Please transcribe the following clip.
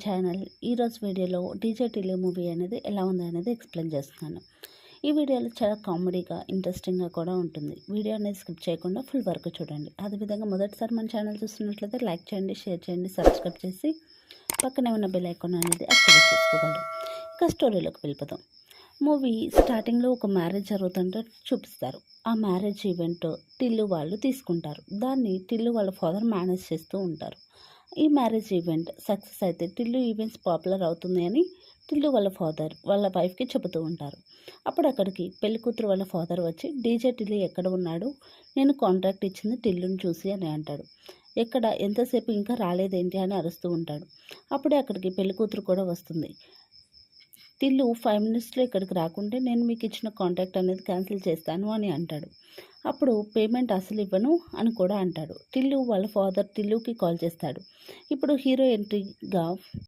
Channel. ఈరోజు వీడియోలో DJ Tillu movie అనేది ఎలా ఉంది అనేది ఎక్స్ప్లెయిన్ చేస్తున్నాను. ఈ వీడియోలో చాలా కామెడీగా ఇంట్రెస్టింగ్గా కూడా ఉంటుంది. వీడియో అనేది స్కిప్ చేయకుండా ఫుల్ వరకు చూడండి. అదేవిధంగా మొదటిసారి మన ఛానల్ చూస్తున్నట్లయితే లైక్ చేయండి, షేర్ చేయండి, సబ్స్క్రైబ్ చేసి పక్కనే ఉన్న బెల్ ఐకాన్ అనేది యాక్టివేట్ చేసుకోగలరు. ఇక స్టోరీలోకి వెళ్ళిపోతాం. మూవీ స్టార్టింగ్లో ఒక మ్యారేజ్ జరుగుతుంటే చూపిస్తారు. ఆ మ్యారేజ్ ఈవెంట్ టిల్లు వాళ్ళు తీసుకుంటారు. దాన్ని టిల్లు వాళ్ళ ఫాదర్ మేనేజ్ చేస్తూ ఉంటారు. ఈ మ్యారేజ్ ఈవెంట్ సక్సెస్ అయితే టిల్లు ఈవెంట్స్ పాపులర్ అవుతుంది అని టిల్లు వాళ్ళ ఫాదర్ వాళ్ళ వైఫ్కి చెబుతూ ఉంటారు. అప్పుడు అక్కడికి పెళ్లికూతురు వాళ్ళ ఫాదర్ వచ్చి డీజే టిల్లు ఎక్కడ ఉన్నాడు, నేను కాంట్రాక్ట్ ఇచ్చింది టిల్లుని చూసి అని అంటాడు. ఎక్కడ, ఎంతసేపు ఇంకా రాలేదేంటి అని అరుస్తూ ఉంటాడు. అప్పుడే అక్కడికి పెళ్లికూతురు కూడా వస్తుంది. టిల్లు 5 మినిట్స్లో ఇక్కడికి రాకుంటే నేను మీకు ఇచ్చిన కాంటాక్ట్ అనేది క్యాన్సిల్ చేస్తాను అని అంటాడు. అప్పుడు పేమెంట్ అసలు ఇవ్వను అని కూడా అంటాడు. టిల్లు వాళ్ళ ఫాదర్ టిల్లుకి కాల్ చేస్తాడు. ఇప్పుడు హీరో ఎంట్రీగా